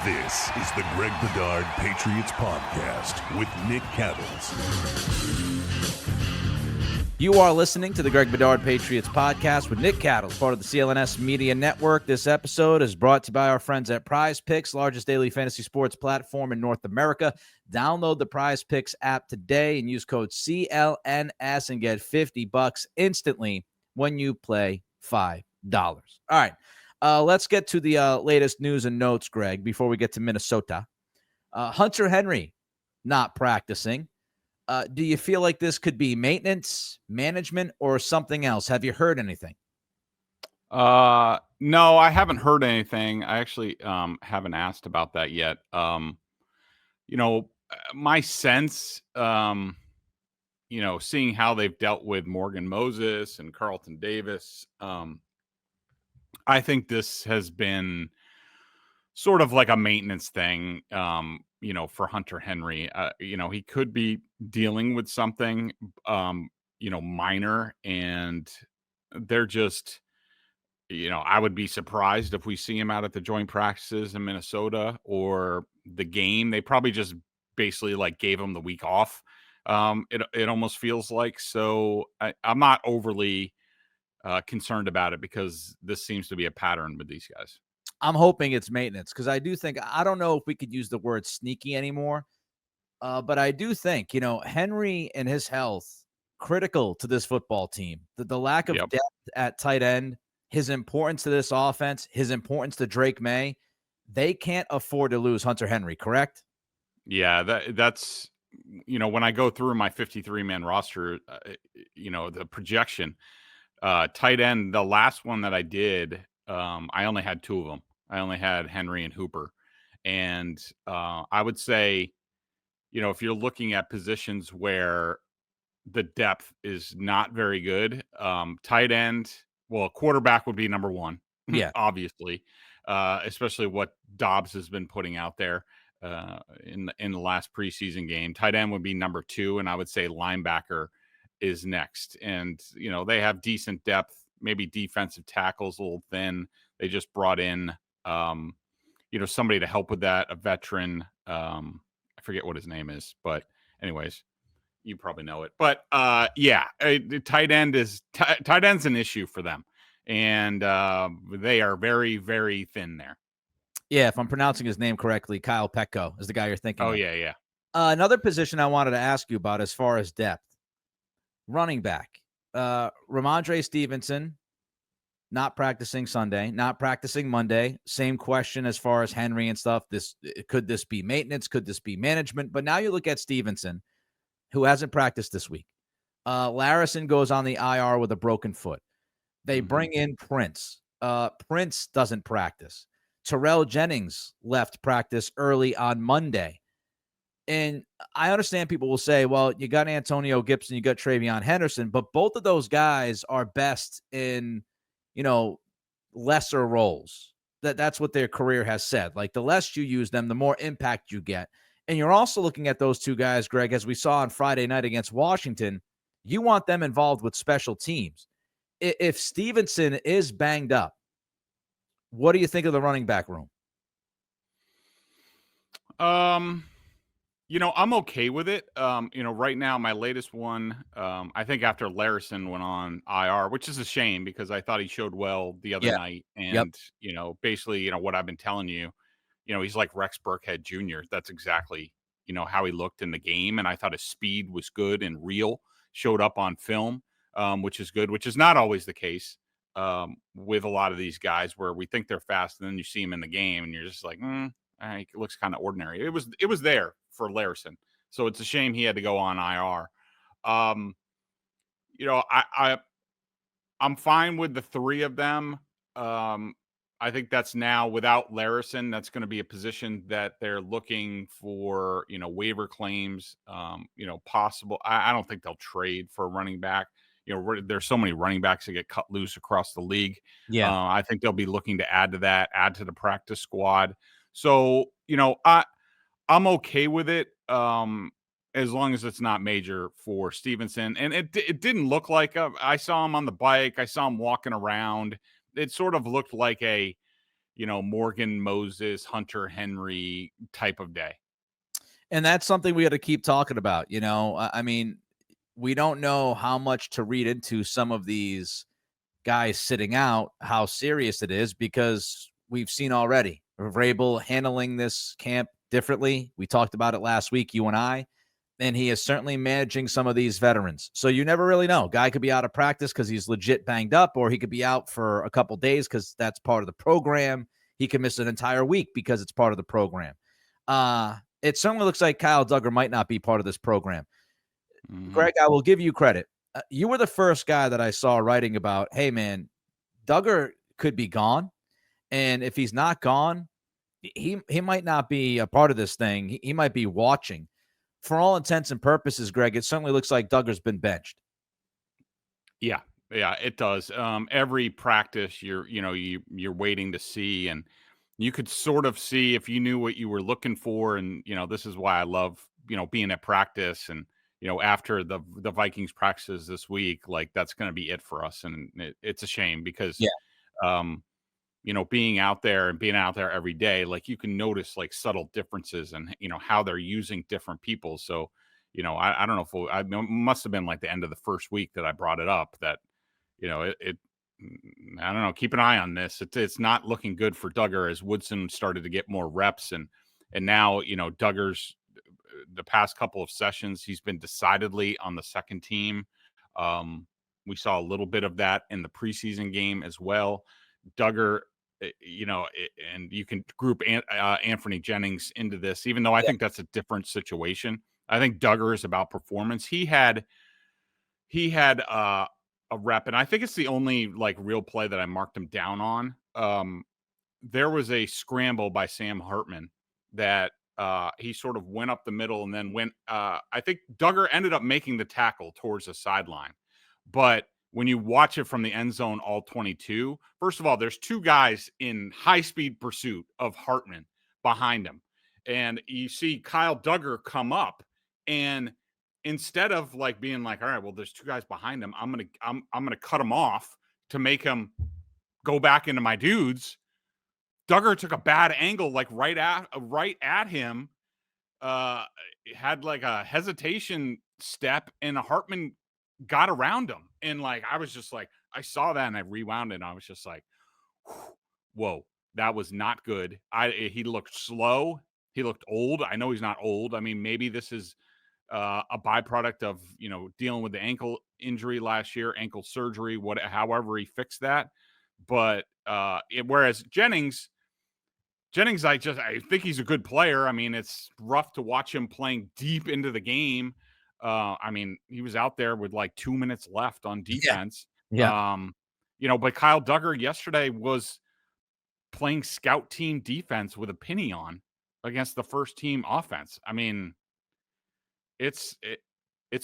This is the Greg Bedard Patriots Podcast with Nick Cattles. You are listening to the Greg Bedard Patriots Podcast with Nick Cattles, part of the CLNS Media Network. This episode is brought to you by our friends at Prizepicks, largest daily fantasy sports platform in North America. Download the Prizepicks app today and use code CLNS and get $50 instantly when you play $5. All right. Let's get to the latest news and notes, Greg, before we get to Minnesota. Hunter Henry not practicing. Do you feel like this could be maintenance, management, or something else? Have you heard anything? No, I haven't heard anything. I actually haven't asked about that yet. My sense, seeing how they've dealt with Morgan Moses and Carlton Davis, I think this has been sort of like a maintenance thing, for Hunter Henry. He could be dealing with something, minor, and they're just, I would be surprised if we see him out at the joint practices in Minnesota or the game. They probably just basically gave him the week off. It almost feels like, so I'm not overly concerned about it because this seems to be a pattern with these guys. I'm hoping it's maintenance because I don't know if we could use the word sneaky anymore, but I do think, Henry and his health, critical to this football team. The lack of depth at tight end, his importance to this offense, his importance to Drake Maye, they can't afford to lose Hunter Henry, correct? Yeah, that's, when I go through my 53-man roster, the projection, tight end, the last one that I did, I only had two of them. I only had Henry and Hooper. And I would say, if you're looking at positions where the depth is not very good, tight end, quarterback would be number one. Yeah. Obviously, especially what Dobbs has been putting out there in the last preseason game. Tight end would be number two, and I would say linebacker is next. And, they have decent depth, maybe defensive tackles a little thin. They just brought in, somebody to help with that, a veteran. I forget what his name is, but anyways, you probably know it. But tight end's an issue for them. And they are very, very thin there. Yeah, if I'm pronouncing his name correctly, Kyle Petco is the guy you're thinking of. Oh, yeah. Another position I wanted to ask you about as far as depth. Running back, Ramondre Stevenson, not practicing Sunday, not practicing Monday. Same question as far as Henry and stuff. Could this be maintenance? Could this be management? But now you look at Stevenson, who hasn't practiced this week. Larison goes on the IR with a broken foot. They bring in Prince. Prince doesn't practice. Terrell Jennings left practice early on Monday. And I understand people will say, well, you got Antonio Gibson, you got TreVeyon Henderson, but both of those guys are best in, lesser roles. That's what their career has said. Like, the less you use them, the more impact you get. And you're also looking at those two guys, Greg, as we saw on Friday night against Washington. You want them involved with special teams. If Stevenson is banged up, what do you think of the running back room? I'm okay with it. Right now, my latest one, I think after Larison went on IR, which is a shame because I thought he showed well the other night. And, basically, what I've been telling you, he's like Rex Burkhead Jr. That's exactly, how he looked in the game. And I thought his speed was good and real, showed up on film, which is good, which is not always the case with a lot of these guys where we think they're fast and then you see them in the game and you're just like, it looks kind of ordinary. It was there for Larison. So it's a shame he had to go on IR. I'm fine with the three of them. I think that's now without Larison. That's going to be a position that they're looking for, waiver claims, possible. I don't think they'll trade for a running back. There's so many running backs that get cut loose across the league. Yeah. I think they'll be looking to add to that, add to the practice squad. So, I'm okay with it as long as it's not major for Stevenson. And it didn't look like I saw him on the bike. I saw him walking around. It sort of looked like a, Morgan Moses, Hunter Henry type of day. And that's something we got to keep talking about. I mean, we don't know how much to read into some of these guys sitting out, how serious it is, because we've seen already Vrabel handling this camp differently. We talked about it last week, you and I, and he is certainly managing some of these veterans. So you never really know. Guy could be out of practice because he's legit banged up, or he could be out for a couple days because that's part of the program. He could miss an entire week because it's part of the program. It certainly looks like Kyle Duggar might not be part of this program. Mm-hmm. Greg, I will give you credit. You were the first guy that I saw writing about, hey, man, Duggar could be gone. And if he's not gone, he might not be a part of this thing. He might be watching. For all intents and purposes, Greg, it certainly looks like Duggar's been benched. Yeah, it does. Every practice you're waiting to see, and you could sort of see if you knew what you were looking for. And, this is why I love, being at practice. And, after the Vikings practices this week, like that's going to be it for us. And it's a shame because, being out there every day, like you can notice like subtle differences and, how they're using different people. So, I don't know if it must have been like the end of the first week that I brought it up that, I don't know, keep an eye on this. It's not looking good for Duggar as Woodson started to get more reps. And now, Duggar's the past couple of sessions, he's been decidedly on the second team. We saw a little bit of that in the preseason game as well. Duggar, and you can group Anthony Jennings into this, even though I think that's a different situation. I think Duggar is about performance. He had a rep, and I think it's the only like real play that I marked him down on. There was a scramble by Sam Hartman that he sort of went up the middle and then went. I think Duggar ended up making the tackle towards the sideline, but when you watch it from the end zone, all 22, first of all, there's two guys in high-speed pursuit of Hartman behind him. And you see Kyle Duggar come up, and instead of like being like, all right, well, there's two guys behind him, I'm gonna cut him off to make him go back into my dudes. Duggar took a bad angle, like right at him, had like a hesitation step, and Hartman got around him. And like, I was just like, I saw that and I rewound it. And I was just like, whoa, that was not good. He looked slow. He looked old. I know he's not old. I mean, maybe this is a byproduct of, dealing with the ankle injury last year, ankle surgery, however he fixed that. But whereas Jennings, I think he's a good player. I mean, it's rough to watch him playing deep into the game. I mean, he was out there with like 2 minutes left on defense. Yeah. But Kyle Duggar yesterday was playing scout team defense with a penny on against the first team offense. I mean, it's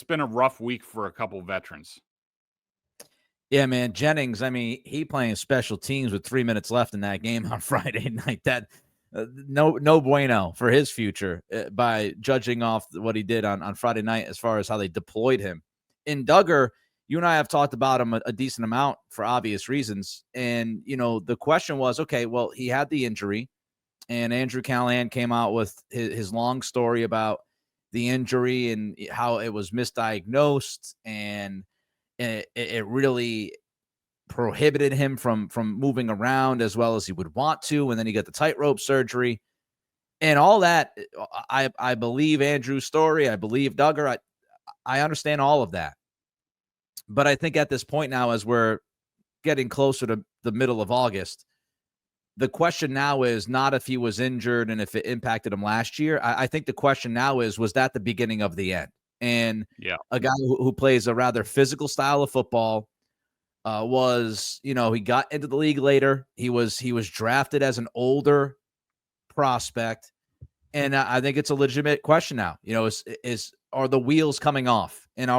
been a rough week for a couple veterans. Yeah, man. Jennings, I mean, he playing special teams with 3 minutes left in that game on Friday night. That no bueno for his future by judging off what he did on Friday night as far as how they deployed him. In Duggar, you and I have talked about him a decent amount for obvious reasons. And, the question was, okay, well, he had the injury, and Andrew Callahan came out with his long story about the injury and how it was misdiagnosed, and it really prohibited him from moving around as well as he would want to. And then he got the tightrope surgery and all that. I believe Andrew's story. I believe Duggar. I understand all of that. But I think at this point now, as we're getting closer to the middle of August, the question now is not if he was injured and if it impacted him last year. I think the question now is, was that the beginning of the end? And a guy who plays a rather physical style of football, was, he got into the league later. He was drafted as an older prospect. And I think it's a legitimate question now, are the wheels coming off, and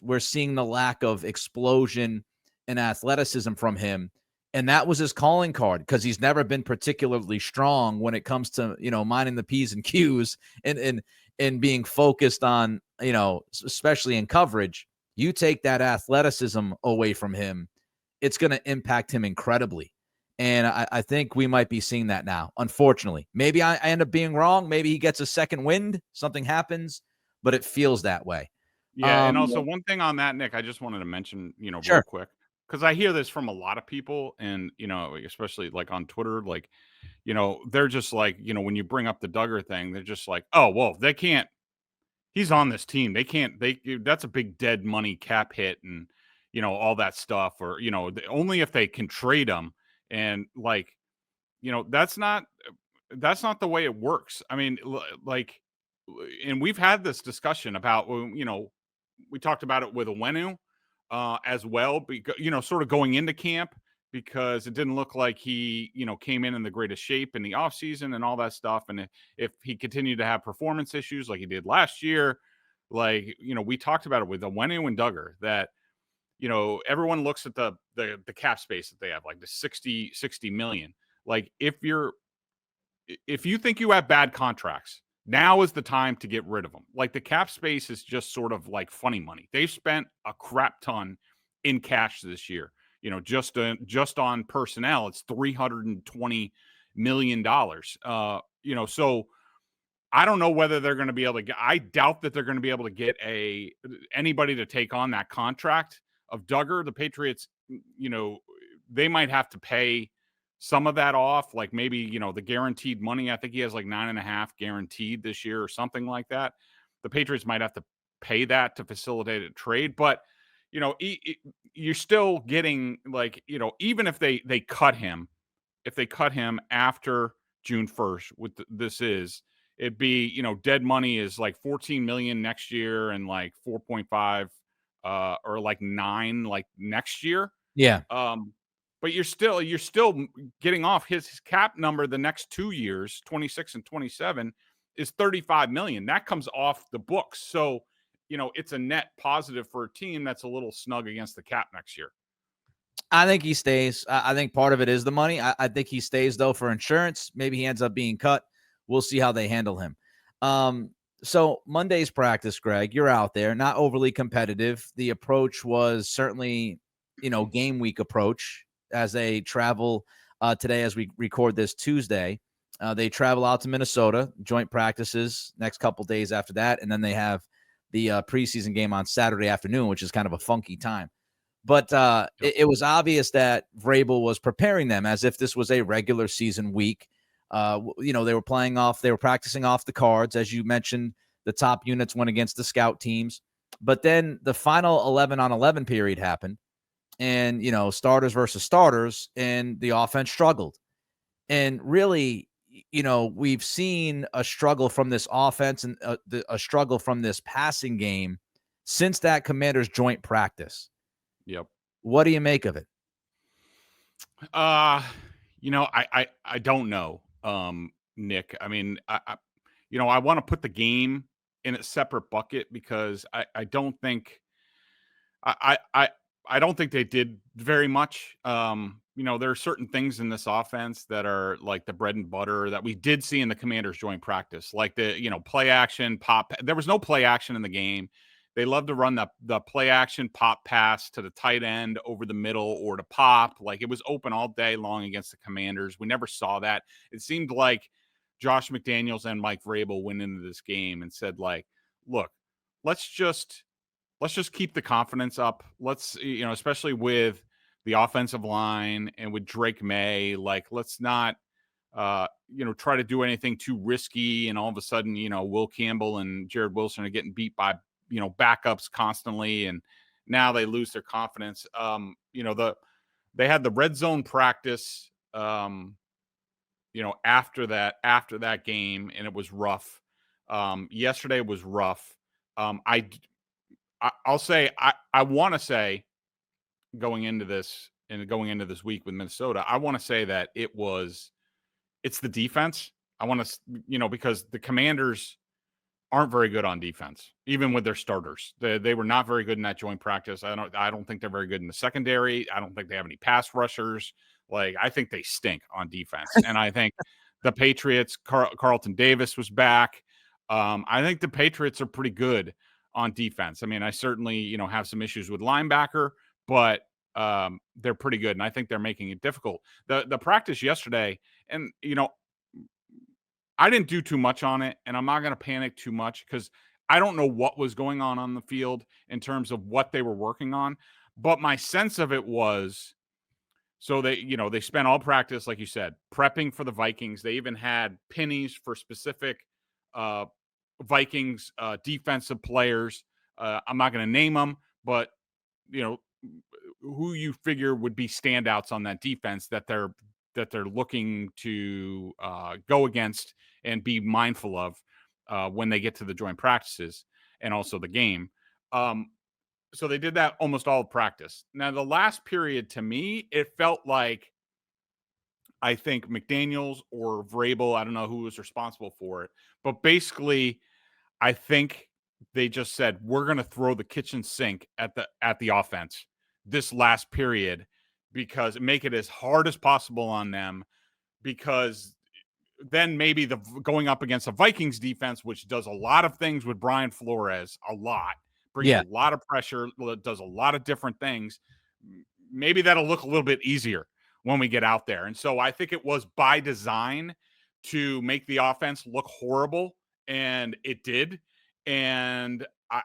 we're seeing the lack of explosion and athleticism from him. And that was his calling card, because he's never been particularly strong when it comes to, minding the P's and Q's and being focused on, especially in coverage. You take that athleticism away from him, it's going to impact him incredibly. And I think we might be seeing that now, unfortunately. Maybe I end up being wrong. Maybe he gets a second wind, something happens, but it feels that way. Yeah, and also one thing on that, Nick, I just wanted to mention, real Sure. quick, because I hear this from a lot of people, and especially like on Twitter, like, they're just like, when you bring up the Duggar thing, they're just like, oh, well, they can't. He's on this team. They can't. That's a big dead money cap hit, and all that stuff, or only if they can trade him, and like, that's not the way it works. I mean, like, and we've had this discussion about, we talked about it with Owenu as well, because, sort of going into camp, because it didn't look like he, came in the greatest shape in the offseason and all that stuff. And if he continued to have performance issues like he did last year, like, we talked about it with Owenu and Duggar, that, everyone looks at the cap space that they have, like the 60 million. Like, if you think you have bad contracts, now is the time to get rid of them. Like, the cap space is just sort of like funny money. They've spent a crap ton in cash this year. Just on personnel, it's $320 million. So I don't know whether they're going to be able to I doubt that they're going to be able to get anybody to take on that contract of Duggar. The Patriots, they might have to pay some of that off, like maybe, the guaranteed money. I think he has like 9.5 guaranteed this year or something like that. The Patriots might have to pay that to facilitate a trade, but you're still getting, like, even if they cut him, after June 1st, it'd be, dead money is like 14 million next year, and like 4.5 or like 9 like next year. Yeah. But you're still getting off his cap number the next 2 years, 26 and 27, is 35 million. That comes off the books. So, it's a net positive for a team that's a little snug against the cap next year. I think he stays. I think part of it is the money. I think he stays, though, for insurance. Maybe he ends up being cut. We'll see how they handle him. So Monday's practice, Greg, you're out there, not overly competitive. The approach was certainly, game week approach, as they travel today, as we record this Tuesday. They travel out to Minnesota, joint practices next couple days after that, and then they have the preseason game on Saturday afternoon, which is kind of a funky time. But it was obvious that Vrabel was preparing them as if this was a regular season week. They were practicing off the cards. As you mentioned, the top units went against the scout teams. But then the final 11-on-11 period happened, and, starters versus starters, and the offense struggled. And really, we've seen a struggle from this offense and a struggle from this passing game since that Commanders joint practice. Yep. What do you make of it? I don't know, Nick. I mean, I want to put the game in a separate bucket, because I don't think I don't think they did very much. There are certain things in this offense that are like the bread and butter that we did see in the Commanders joint practice, like the, play action pop. There was no play action in the game. They love to run the play action pop pass to the tight end over the middle, or to pop. Like, it was open all day long against the Commanders. We never saw that. It seemed like Josh McDaniels and Mike Vrabel went into this game and said, like, look, let's just keep the confidence up. Let's, especially with the offensive line and with Drake Maye, like, let's not, try to do anything too risky. And all of a sudden, Will Campbell and Jared Wilson are getting beat by, backups constantly. And now they lose their confidence. They had the red zone practice, after that game, and it was rough. Yesterday was rough. I'll say, I want to say, going into this week with Minnesota, I want to say that it's the defense. I want to, because the Commanders aren't very good on defense, even with their starters. They were not very good in that joint practice. I don't think they're very good in the secondary. I don't think they have any pass rushers. Like, I think they stink on defense. And I think the Patriots, Carlton Davis was back. I think the Patriots are pretty good on defense. I mean, I certainly, have some issues with linebacker, but they're pretty good, and I think they're making it difficult. The practice yesterday, and I didn't do too much on it, and I'm not going to panic too much because I don't know what was going on the field in terms of what they were working on. But my sense of it was, so they spent all practice, like you said, prepping for the Vikings. They even had pennies for specific Vikings defensive players. I'm not going to name them, but who you figure would be standouts on that defense that they're looking to go against and be mindful of when they get to the joint practices and also the game. So they did that almost all of practice. Now, the last period, to me, it felt like, I think McDaniels or Vrabel, I don't know who was responsible for it, but basically, I think they just said, we're going to throw the kitchen sink at the offense this last period because make it as hard as possible on them, because then maybe going up against a Vikings defense, which does a lot of things with Brian Flores, brings a lot of pressure, does a lot of different things. Maybe that'll look a little bit easier when we get out there. And so I think it was by design to make the offense look horrible, and it did. And I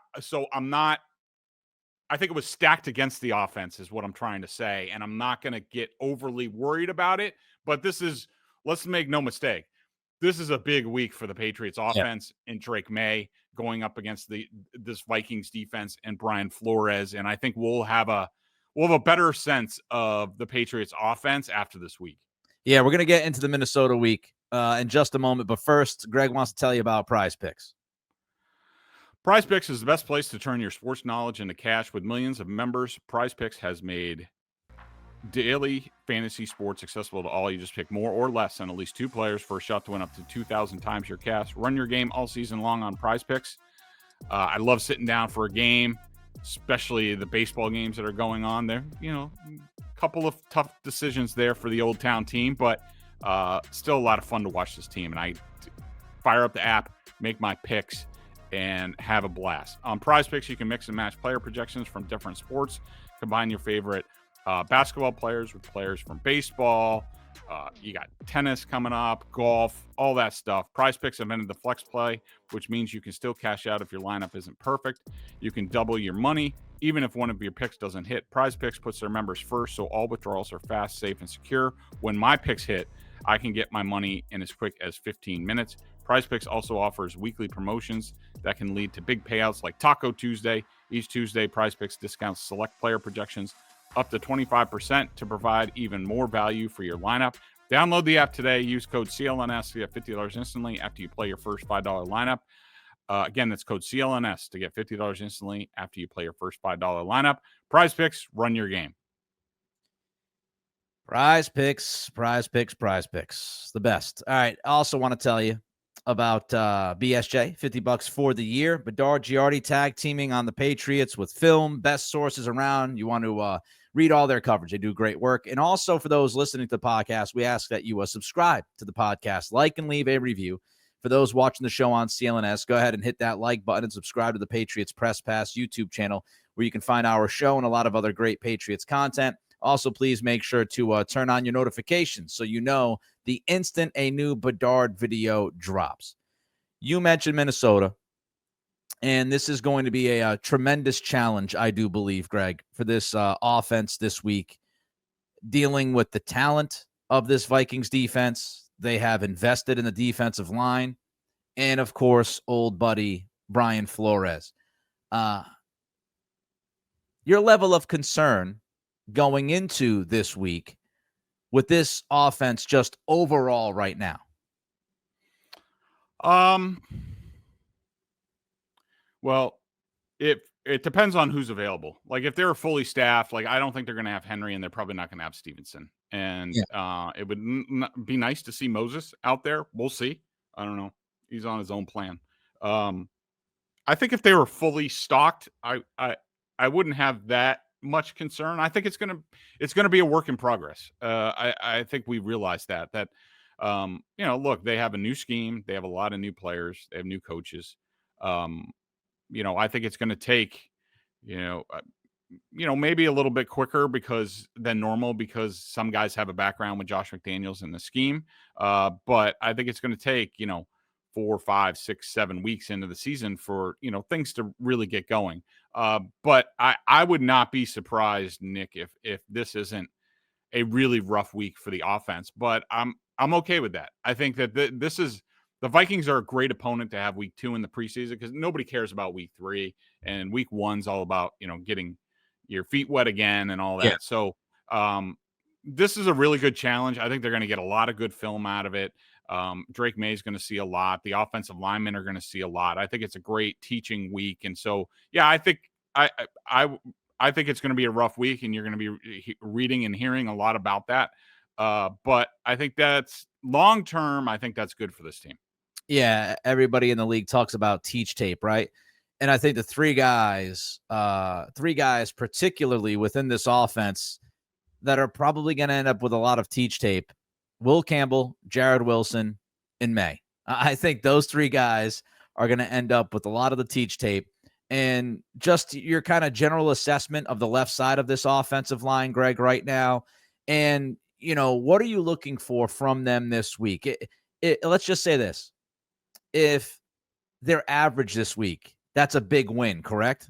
think it was stacked against the offense is what I'm trying to say. And I'm not going to get overly worried about it, but let's make no mistake, this is a big week for the Patriots offense and Drake Maye going up against this Vikings defense and Brian Flores. And I think we'll have a better sense of the Patriots offense after this week. Yeah, we're going to get into the Minnesota week in just a moment. But first, Greg wants to tell you about Prizepicks. Prizepicks is the best place to turn your sports knowledge into cash. With millions of members, Prizepicks has made daily fantasy sports accessible to all. You just pick more or less than at least two players for a shot to win up to 2,000 times your cash. Run your game all season long on Prizepicks. I love sitting down for a game, especially the baseball games that are going on there. A couple of tough decisions there for the Old Town team, but still a lot of fun to watch this team. And I fire up the app, make my picks, and have a blast. On Prizepicks, you can mix and match player projections from different sports. Combine your favorite basketball players with players from baseball. You got tennis coming up, golf, all that stuff. Prizepicks invented the flex play, which means you can still cash out if your lineup isn't perfect. You can double your money even if one of your picks doesn't hit. Prizepicks puts their members first, so all withdrawals are fast, safe, and secure. When my picks hit, I can get my money in as quick as 15 minutes. Prizepicks also offers weekly promotions that can lead to big payouts like Taco Tuesday. Each Tuesday, Prizepicks discounts select player projections up to 25% to provide even more value for your lineup. Download the app today. Use code CLNS to get $50 instantly after you play your first $5 lineup. Again, that's code CLNS to get $50 instantly after you play your first $5 lineup. Prizepicks, run your game. Prizepicks, the best. All right. I also want to tell you about BSJ, $50 for the year. Bedard, Giardi tag teaming on the Patriots with film, best sources around. You want to read all their coverage. They do great work. And also for those listening to the podcast, we ask that you subscribe to the podcast, like and leave a review. For those watching the show on CLNS, go ahead and hit that like button and subscribe to the Patriots Press Pass YouTube channel, where you can find our show and a lot of other great Patriots content. Also, please make sure to turn on your notifications so you know the instant a new Bedard video drops. You mentioned Minnesota, and this is going to be a tremendous challenge, I do believe, Greg, for this offense this week, dealing with the talent of this Vikings defense. They have invested in the defensive line, and, of course, old buddy Brian Flores. Your level of concern going into this week with this offense just overall right now? Well, it depends on who's available. Like if they're fully staffed, like I don't think they're going to have Henry, and they're probably not going to have Stevenson. And it would be nice to see Moses out there. We'll see. I don't know. He's on his own plan. I think if they were fully stocked, I wouldn't have that much concern. I think it's gonna be a work in progress. I think we realize that look, they have a new scheme, they have a lot of new players, they have new coaches. I think it's going to take maybe a little bit quicker than normal because some guys have a background with Josh McDaniels in the scheme. But I think it's going to take, 4, 5, 6, 7 weeks into the season for, things to really get going. But I would not be surprised, Nick, if this isn't a really rough week for the offense, but I'm okay with that. I think that the Vikings are a great opponent to have week 2 in the preseason because nobody cares about week 3, and week 1's all about, getting your feet wet again and all that. Yeah. So this is a really good challenge. I think they're going to get a lot of good film out of it. Drake Maye is going to see a lot. The offensive linemen are going to see a lot. I think it's a great teaching week. And so, yeah, I think I think it's going to be a rough week, and you're going to be reading and hearing a lot about that. But I think that's long term. I think that's good for this team. Yeah, everybody in the league talks about teach tape, right? And I think the three guys particularly within this offense that are probably going to end up with a lot of teach tape: Will Campbell, Jared Wilson, and May. I think those three guys are going to end up with a lot of the teach tape. And just your kind of general assessment of the left side of this offensive line, Greg, right now. And, what are you looking for from them this week? Let's just say this. If they're average this week, that's a big win, correct?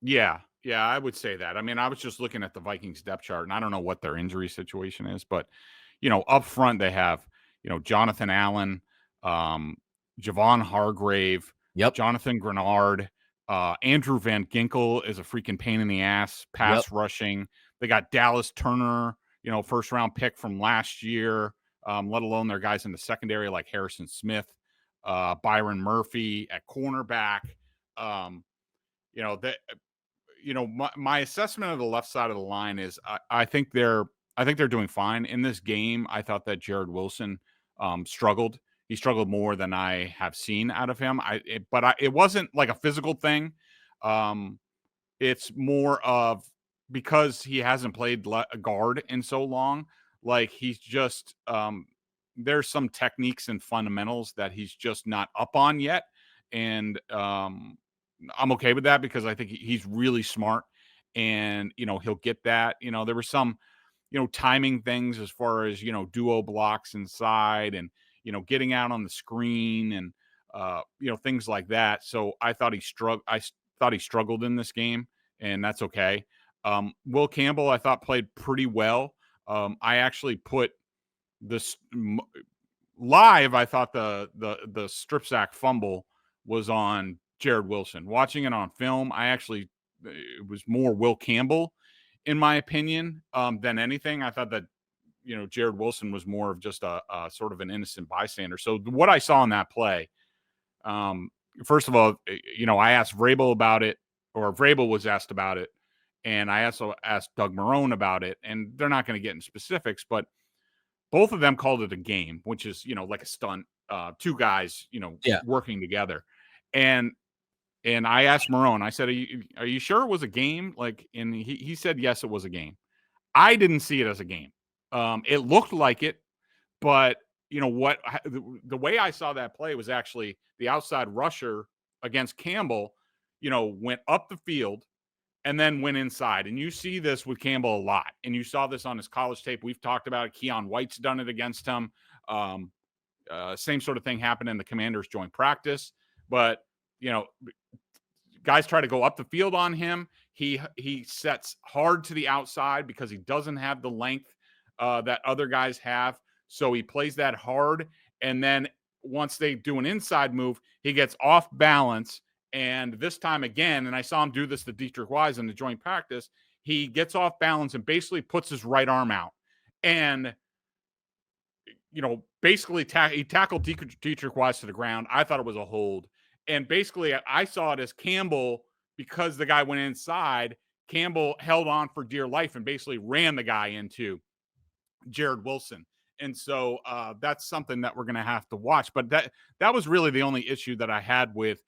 Yeah, I would say that. I mean, I was just looking at the Vikings depth chart, and I don't know what their injury situation is, but, up front they have, Jonathan Allen, Javon Hargrave, Yep. Jonathan Grenard, Andrew Van Ginkel is a freaking pain in the ass pass rushing. They got Dallas Turner, first round pick from last year, let alone their guys in the secondary like Harrison Smith, Byron Murphy at cornerback. My assessment of the left side of the line is I think they're doing fine in this game. I thought that Jared Wilson struggled. He struggled more than I have seen out of him. It wasn't like a physical thing. It's more of because he hasn't played guard in so long. Like he's just there's some techniques and fundamentals that he's just not up on yet, and I'm okay with that because I think he's really smart, and he'll get that. There were some timing things as far as duo blocks inside and getting out on the screen and things like that. So I thought he struggled in this game, and that's okay. Will Campbell I thought played pretty well. I actually put this live. I thought the strip sack fumble was on Jared Wilson. Watching it on film, it was more Will Campbell in my opinion than anything. I thought that Jared Wilson was more of just a sort of an innocent bystander. So what I saw in that play, first of all, I asked Vrabel about it, or Vrabel was asked about it, and I also asked Doug Marrone about it, and they're not going to get in specifics, but both of them called it a game, which is like a stunt, two guys working together, and I asked Marrone, I said, are you sure it was a game? And he said yes, it was a game. I didn't see it as a game. It looked like it, but the way I saw that play was actually the outside rusher against Campbell, went up the field and then went inside. And you see this with Campbell a lot. And you saw this on his college tape. We've talked about it. Keon White's done it against him. Same sort of thing happened in the Commanders joint practice. But, guys try to go up the field on him. He sets hard to the outside because he doesn't have the length that other guys have. So he plays that hard. And then once they do an inside move, he gets off balance. And this time again, and I saw him do this to Dietrich Wise in the joint practice, he gets off balance and basically puts his right arm out. And, basically he tackled Dietrich Wise to the ground. I thought it was a hold. And basically I saw it as Campbell, because the guy went inside, Campbell held on for dear life and basically ran the guy into Jared Wilson. And so that's something that we're going to have to watch. But that was really the only issue that I had with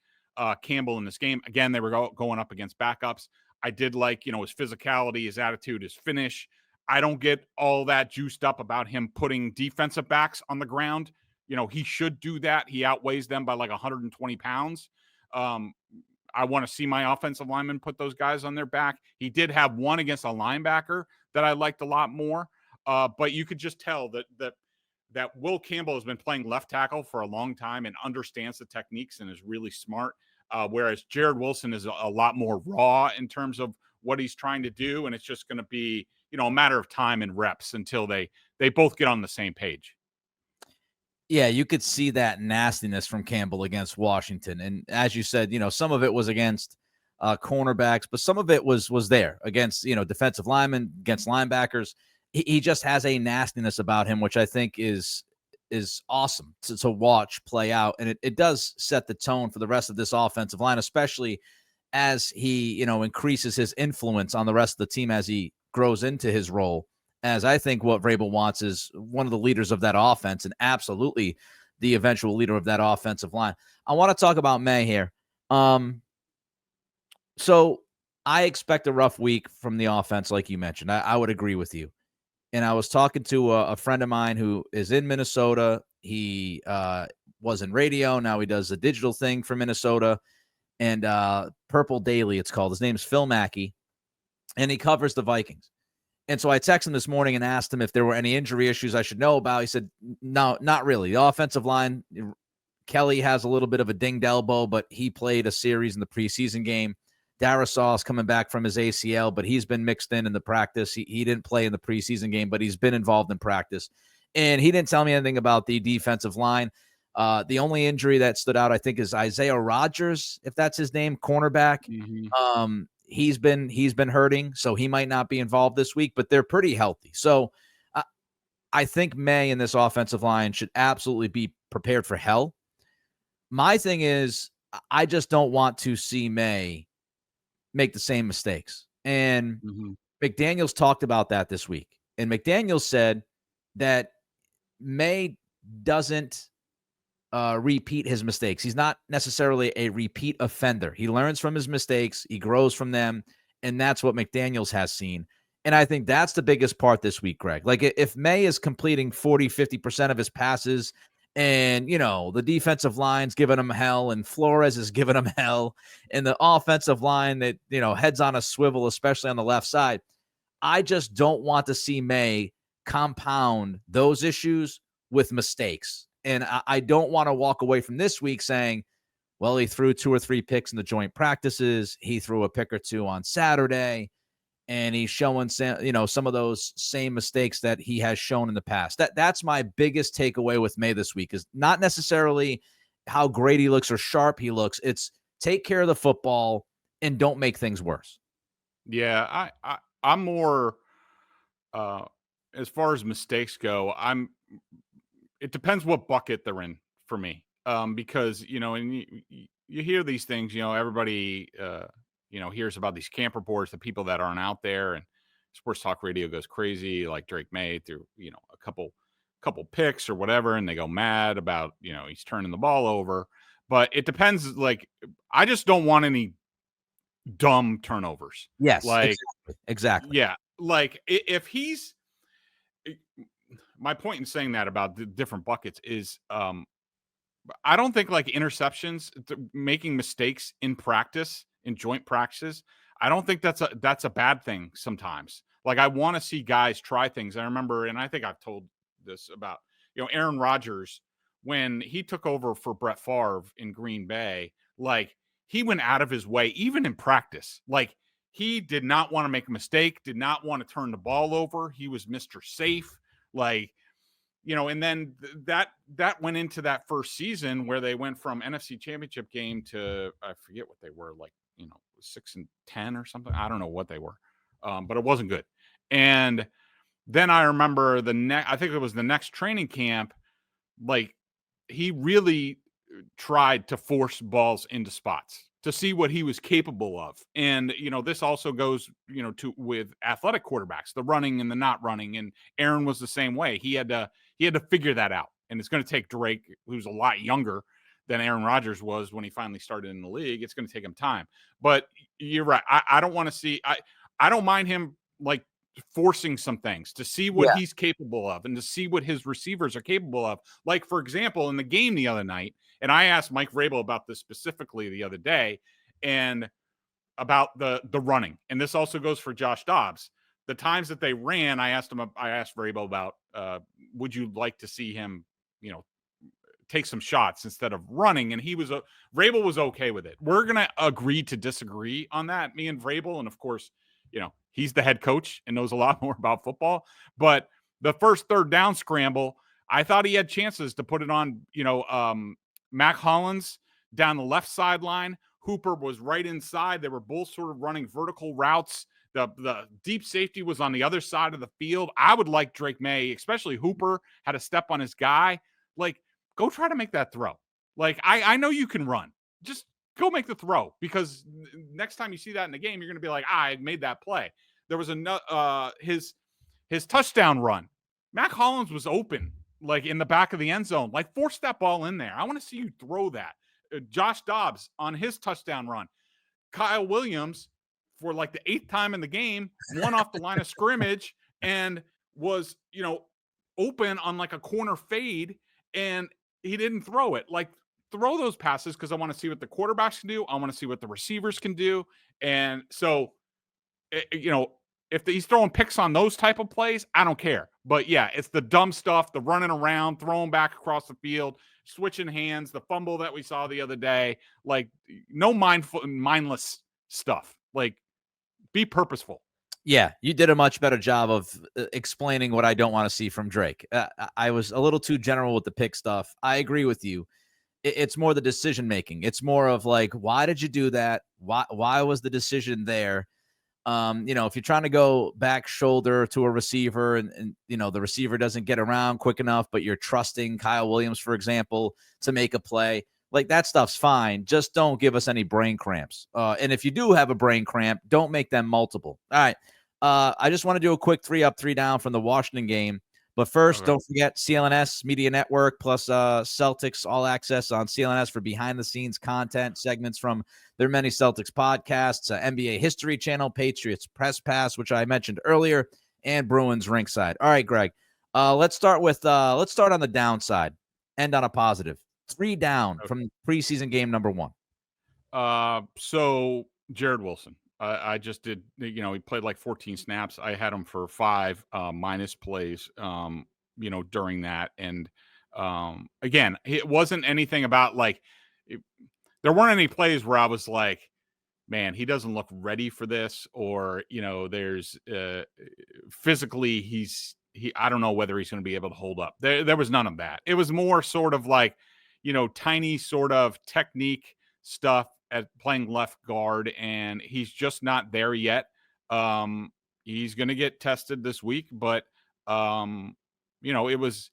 Campbell in this game. Again, they were going up against backups. I did like, his physicality, his attitude, his finish. I don't get all that juiced up about him putting defensive backs on the ground. He should do that. He outweighs them by like 120 pounds. I want to see my offensive lineman put those guys on their back. He did have one against a linebacker that I liked a lot more. But you could just tell that Will Campbell has been playing left tackle for a long time and understands the techniques and is really smart. Whereas Jared Wilson is a lot more raw in terms of what he's trying to do. And it's just going to be, a matter of time and reps until they both get on the same page. Yeah, you could see that nastiness from Campbell against Washington. And as you said, some of it was against cornerbacks, but some of it was there against, defensive linemen, against linebackers. He just has a nastiness about him, which I think is awesome to watch play out. And it does set the tone for the rest of this offensive line, especially as he, increases his influence on the rest of the team as he grows into his role. As I think what Vrabel wants is one of the leaders of that offense and absolutely the eventual leader of that offensive line. I want to talk about Maye here. So I expect a rough week from the offense, like you mentioned. I would agree with you. And I was talking to a friend of mine who is in Minnesota. He was in radio. Now he does a digital thing for Minnesota. And Purple Daily, it's called. His name's Phil Mackey. And he covers the Vikings. And so I texted him this morning and asked him if there were any injury issues I should know about. He said, no, not really. The offensive line, Kelly has a little bit of a dinged elbow, but he played a series in the preseason game. Darisaw is coming back from his ACL, but he's been mixed in the practice. He didn't play in the preseason game, but he's been involved in practice. And he didn't tell me anything about the defensive line. The only injury that stood out, I think, is Isaiah Rodgers, if that's his name, cornerback. Mm-hmm. He's been hurting, so he might not be involved this week, but they're pretty healthy. So I think Maye and this offensive line should absolutely be prepared for hell. My thing is, I just don't want to see Maye make the same mistakes. And McDaniels talked about that this week. And McDaniels said that Maye doesn't repeat his mistakes. He's not necessarily a repeat offender. He learns from his mistakes. He grows from them. And that's what McDaniels has seen. And I think that's the biggest part this week, Greg. Like if Maye is completing 40, 50% of his passes and, the defensive line's giving him hell and Flores is giving him hell and the offensive line that, heads on a swivel, especially on the left side, I just don't want to see Maye compound those issues with mistakes. And I don't want to walk away from this week saying, well, he threw 2 or 3 picks in the joint practices. He threw a pick or 2 on Saturday. And he's showing, some of those same mistakes that he has shown in the past. That's my biggest takeaway with Maye this week is not necessarily how great he looks or sharp he looks. It's take care of the football and don't make things worse. Yeah, I'm more, as far as mistakes go, it depends what bucket they're in for me. Because, and you hear these things, everybody, hears about these camp reports, the people that aren't out there, and sports talk radio goes crazy, like Drake Maye threw, a couple picks or whatever, and they go mad about, he's turning the ball over. But it depends. Like, I just don't want any dumb turnovers. Yes, like exactly. Yeah, like if he's. My point in saying that about the different buckets is, I don't think like interceptions, making mistakes in practice, in joint practices, I don't think that's a bad thing sometimes. Like I want to see guys try things. I remember, and I think I've told this about, Aaron Rodgers, when he took over for Brett Favre in Green Bay, like he went out of his way, even in practice. Like he did not want to make a mistake, did not want to turn the ball over. He was Mr. Safe. Like, and then that went into that first season where they went from NFC Championship game to, I forget what they were, like, 6-10 or something. I don't know what they were, but it wasn't good. And then I remember I think it was the next training camp, like he really tried to force balls into spots to see what he was capable of. And, this also goes, with athletic quarterbacks, the running and the not running. And Aaron was the same way. He had to figure that out. And it's going to take Drake, who's a lot younger than Aaron Rodgers was when he finally started in the league. It's going to take him time. But you're right. I don't want to see, I don't mind him like forcing some things to see what he's capable of and to see what his receivers are capable of. Like, for example, in the game the other night, and I asked Mike Vrabel about this specifically the other day, and about the running. And this also goes for Josh Dobbs. The times that they ran, I asked Vrabel about, would you like to see him, take some shots instead of running? And Vrabel was okay with it. We're going to agree to disagree on that, me and Vrabel. And of course, he's the head coach and knows a lot more about football. But the first third down scramble, I thought he had chances to put it on, Mac Hollins down the left sideline. Hooper was right inside. They were both sort of running vertical routes. The deep safety was on the other side of the field. I would like Drake Maye, especially Hooper, had a step on his guy. Like, go try to make that throw. Like, I know you can run. Just go make the throw, because next time you see that in the game, you're going to be like, I made that play. There was his touchdown run. Mac Hollins was open, like in the back of the end zone, like force that ball in there. I want to see you throw that. Josh Dobbs on his touchdown run. Kyle Williams, for like the 8th time in the game, won off the line of scrimmage and was, open on like a corner fade, and he didn't throw it. Like, throw those passes, because I want to see what the quarterbacks can do. I want to see what the receivers can do. And so, if he's throwing picks on those type of plays, I don't care. But yeah, it's the dumb stuff, the running around, throwing back across the field, switching hands, the fumble that we saw the other day. Like, no mindless stuff. Like, be purposeful. Yeah, you did a much better job of explaining what I don't want to see from Drake. I was a little too general with the pick stuff. I agree with you. It's more the decision making. It's more of like, why did you do that? Why was the decision there? If you're trying to go back shoulder to a receiver and the receiver doesn't get around quick enough, but you're trusting Kyle Williams, for example, to make a play, like, that stuff's fine. Just don't give us any brain cramps. And if you do have a brain cramp, don't make them multiple. All right. I just want to do a quick 3 up, 3 down from the Washington game. But first, Don't forget CLNS Media Network plus Celtics All Access on CLNS for behind-the-scenes content, segments from their many Celtics podcasts, NBA History Channel, Patriots Press Pass, which I mentioned earlier, and Bruins Ringside. All right, Greg. Let's start on the downside, end on a positive. 3 down from preseason game number 1. So Jared Wilson. I just did, he played like 14 snaps. I had him for 5 minus plays, during that. And again, it wasn't anything about there weren't any plays where I was like, man, he doesn't look ready for this, or, there's physically I don't know whether he's going to be able to hold up. There was none of that. It was more sort of like, tiny sort of technique stuff at playing left guard, and he's just not there yet. He's going to get tested this week, but there was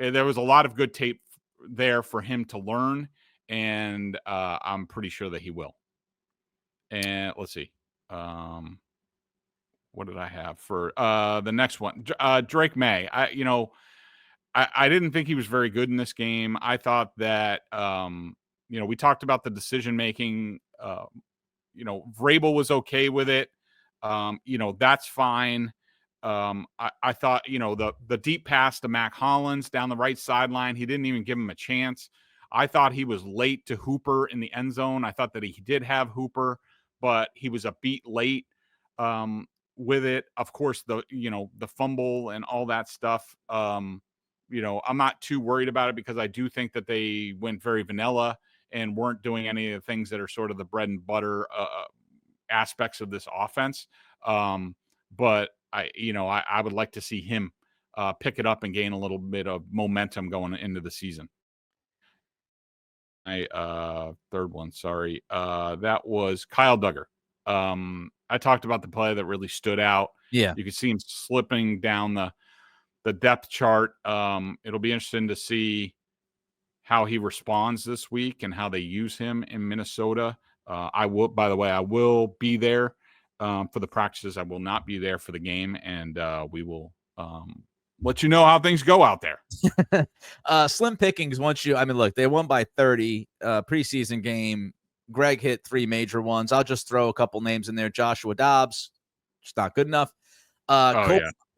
a lot of good tape there for him to learn, and I'm pretty sure that he will. And let's see, what did I have for the next one? Drake Maye. I didn't think he was very good in this game. I thought that we talked about the decision making. Vrabel was okay with it. That's fine. I thought, the deep pass to Mac Hollins down the right sideline, he didn't even give him a chance. I thought he was late to Hooper in the end zone. I thought that he did have Hooper, but he was a beat late with it. Of course, the fumble and all that stuff. I'm not too worried about it, because I do think that they went very vanilla and weren't doing any of the things that are sort of the bread and butter aspects of this offense. But I would like to see him pick it up and gain a little bit of momentum going into the season. Third one, sorry. That was Kyle Duggar. I talked about the play that really stood out. Yeah. You could see him slipping down the depth chart. It'll be interesting to see how he responds this week and how they use him in Minnesota. I will be there for the practices. I will not be there for the game, and we will let you know how things go out there. Slim pickings look, they won by 30 preseason game. Greg hit 3 major ones. I'll just throw a couple names in there. Joshua Dobbs, just not good enough.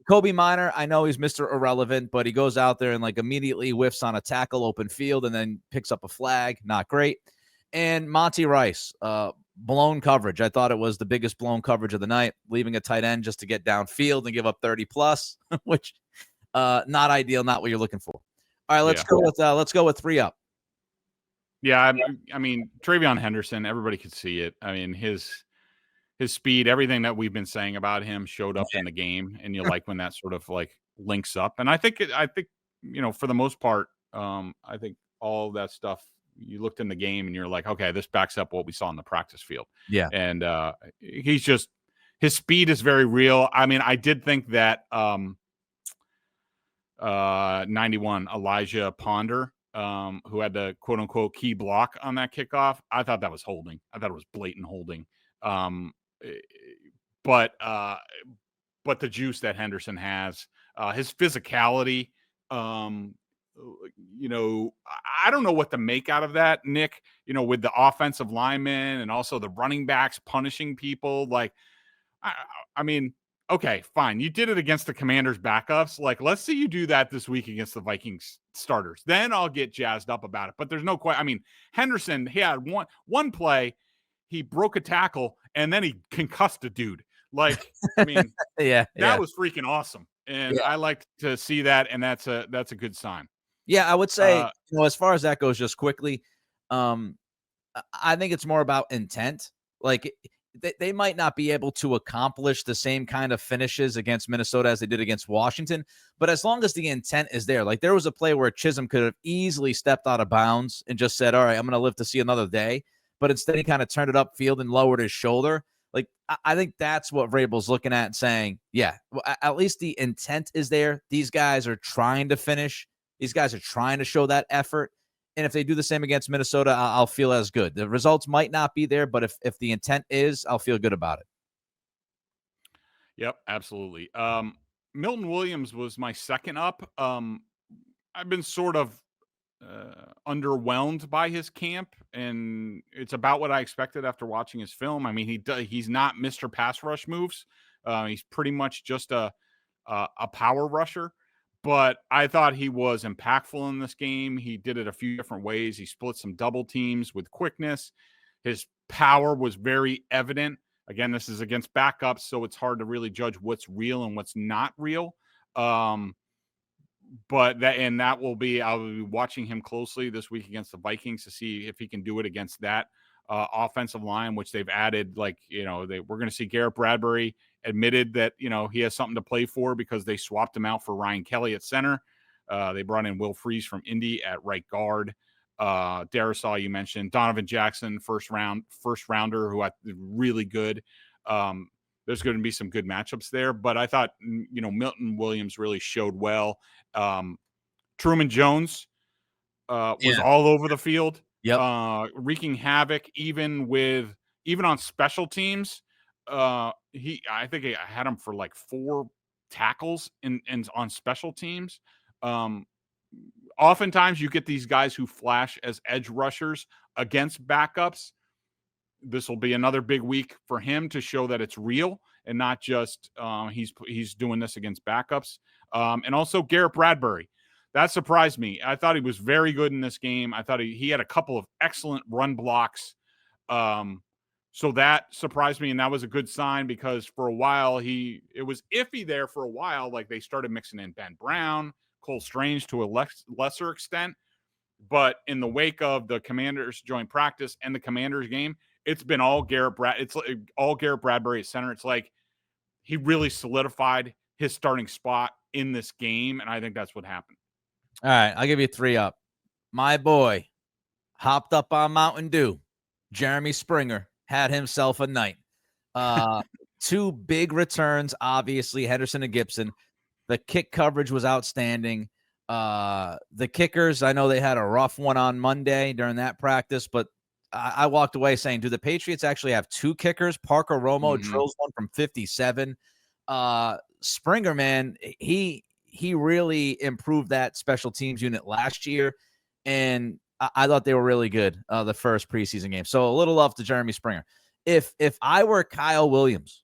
Kobe Minor, I know he's Mr. Irrelevant, but he goes out there and immediately whiffs on a tackle open field and then picks up a flag. Not great. And Monty Rice, blown coverage. I thought it was the biggest blown coverage of the night, leaving a tight end just to get downfield and give up 30 plus, which not ideal, not what you're looking for. All right, let's go with 3 up. Yeah, I mean, TreVeyon Henderson, everybody could see it. I mean, his speed, everything that we've been saying about him showed up in the game, and you like when that sort of like links up. And I think for the most part, I think all that stuff, you looked in the game and you're like, okay, this backs up what we saw in the practice field. Yeah. And his speed is very real. I mean, I did think that 91 Elijah Ponder, who had the quote unquote key block on that kickoff, I thought that was holding. I thought it was blatant holding. But the juice that Henderson has, his physicality, I don't know what to make out of that, Nick, with the offensive linemen and also the running backs punishing people. Like, I mean, okay, fine. You did it against the Commanders backups. Like, let's see you do that this week against the Vikings starters. Then I'll get jazzed up about it. But there's no question. I mean, Henderson, he had one play, he broke a tackle, and then he concussed a dude. Like, I mean, that was freaking awesome. And I like to see that, and that's a good sign. Yeah, I would say, as far as that goes, just quickly, I think it's more about intent. Like, they might not be able to accomplish the same kind of finishes against Minnesota as they did against Washington, but as long as the intent is there, like there was a play where Chisholm could have easily stepped out of bounds and just said, all right, I'm going to live to see another day. But instead he kind of turned it upfield and lowered his shoulder. Like, I think that's what Vrabel's looking at and saying, yeah, well, at least the intent is there. These guys are trying to finish. These guys are trying to show that effort. And if they do the same against Minnesota, I'll feel as good. The results might not be there, but if the intent is, I'll feel good about it. Yep, absolutely. Milton Williams was my second up. I've been sort of underwhelmed by his camp, and it's about what I expected after watching his film. I mean, he's not Mr. Pass Rush moves. He's pretty much just a power rusher. But I thought he was impactful in this game. He did it a few different ways. He split some double teams with quickness. His power was very evident. Again, this is against backups, so it's hard to really judge what's real and what's not real. But I'll be watching him closely this week against the Vikings to see if he can do it against that offensive line, which they've added. Like, we're going to see Garrett Bradbury admitted that, he has something to play for because they swapped him out for Ryan Kelly at center. They brought in Will Freeze from Indy at right guard. Darisaw, you mentioned Donovan Jackson, first rounder, who I really good. There's going to be some good matchups there, but I thought, Milton Williams really showed well. Truman Jones was all over the field, wreaking havoc, even on special teams. I think I had him for like 4 tackles and on special teams. Oftentimes you get these guys who flash as edge rushers against backups. This will be another big week for him to show that it's real and not just he's doing this against backups. And also Garrett Bradbury. That surprised me. I thought he was very good in this game. I thought he had a couple of excellent run blocks. So that surprised me, and that was a good sign because for a while it was iffy there for a while. Like they started mixing in Ben Brown, Cole Strange to a lesser extent. But in the wake of the Commanders joint practice and the Commanders game, it's been all Garrett Bradbury at center. It's like he really solidified his starting spot in this game, and I think that's what happened. All right, I'll give you 3 up. My boy hopped up on Mountain Dew. Jeremy Springer had himself a night. 2 big returns, obviously, Henderson and Gibson. The kick coverage was outstanding. The kickers, I know they had a rough one on Monday during that practice, but I walked away saying, do the Patriots actually have 2 kickers? Parker Romo drills one from 57. Springer, man, he really improved that special teams unit last year, and I thought they were really good the first preseason game. So a little love to Jeremy Springer. If I were Kyle Williams,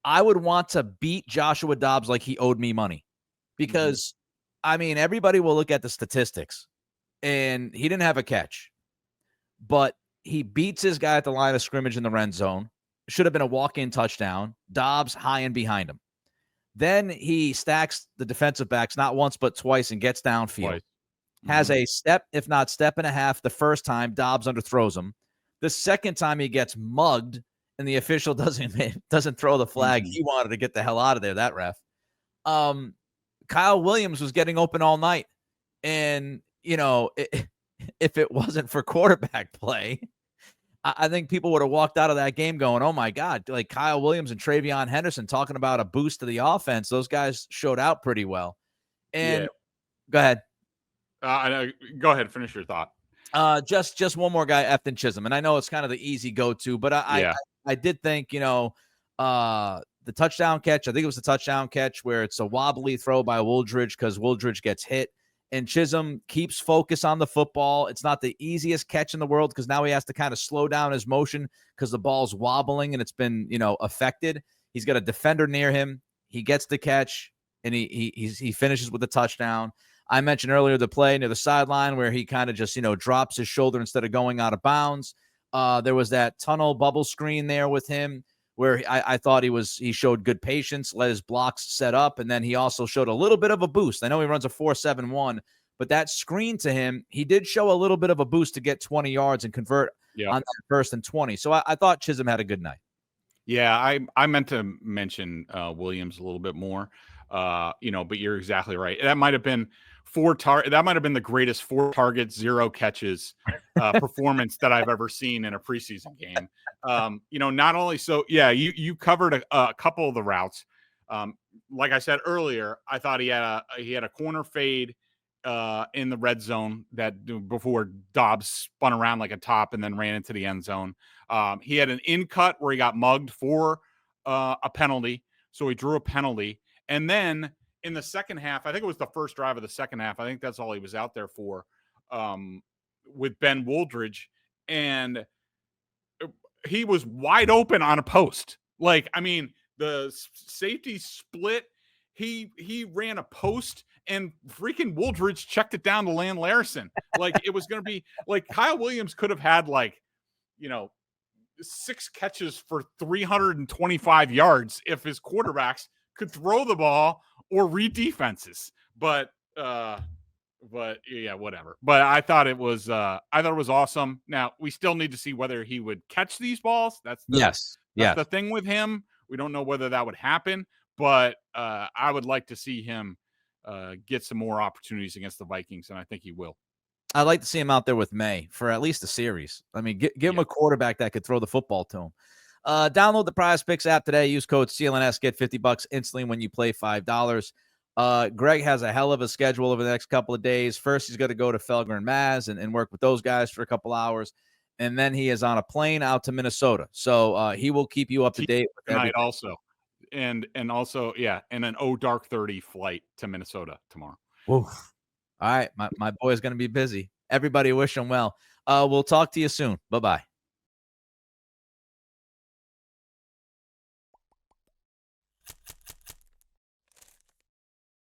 I would want to beat Joshua Dobbs like he owed me money because, I mean, everybody will look at the statistics, and he didn't have a catch. But he beats his guy at the line of scrimmage in the red zone. Should have been a walk-in touchdown. Dobbs high and behind him. Then he stacks the defensive backs not once but twice and gets downfield. Has a step, if not step and a half, the first time. Dobbs underthrows him. The second time he gets mugged, and the official doesn't throw the flag. He wanted to get the hell out of there, that ref. Kyle Williams was getting open all night. And, if it wasn't for quarterback play, I think people would have walked out of that game going, oh, my God, like Kyle Williams and TreVeyon Henderson talking about a boost to the offense. Those guys showed out pretty well. And go ahead. Go ahead. Finish your thought. Just one more guy, Efton Chisholm. And I know it's kind of the easy go-to, but I did think, the touchdown catch, I think it was the touchdown catch where it's a wobbly throw by Wooldridge because Wooldridge gets hit. And Chisholm keeps focus on the football. It's not the easiest catch in the world because now he has to kind of slow down his motion because the ball's wobbling and it's been, affected. He's got a defender near him. He gets the catch and he finishes with a touchdown. I mentioned earlier the play near the sideline where he kind of just, drops his shoulder instead of going out of bounds. There was that tunnel bubble screen there with him where I thought he showed good patience, let his blocks set up, and then he also showed a little bit of a boost. I know he runs a 4.71, but that screen to him, he did show a little bit of a boost to get 20 yards and convert on that 1st and 20. So I thought Chisholm had a good night. Yeah, I meant to mention Williams a little bit more, but you're exactly right. That might have been the greatest 4 targets, 0 catches performance that I've ever seen in a preseason game. Not only so, you covered a couple of the routes. Like I said earlier, I thought he had a corner fade in the red zone that before Dobbs spun around like a top and then ran into the end zone. He had an in cut where he got mugged for a penalty, so he drew a penalty, and then in the second half, I think it was the first drive of the second half. I think that's all he was out there for, with Ben Wooldridge, and he was wide open on a post. Like, I mean, the safety split. He ran a post, and freaking Wooldridge checked it down to Land Larison. Like, it was going to be like Kyle Williams could have had 6 catches for 325 yards if his quarterbacks could throw the ball or read defenses. But yeah, whatever. But I thought it was awesome. Now we still need to see whether he would catch these balls. That's the thing with him. We don't know whether that would happen, but I would like to see him get some more opportunities against the Vikings, and I think he will. I'd like to see him out there with May for at least a series. I mean, give him a quarterback that could throw the football to him. Download the Prizepicks app today. Use code CLNS. Get $50 instantly when you play $5. Greg has a hell of a schedule over the next couple of days. First, he's going to go to Felger and Maz and work with those guys for a couple hours. And then he is on a plane out to Minnesota. So he will keep you up to date with tonight also. And also, and an dark 30 flight to Minnesota tomorrow. Oof. All right. My boy is going to be busy. Everybody wish him well. We'll talk to you soon. Bye-bye.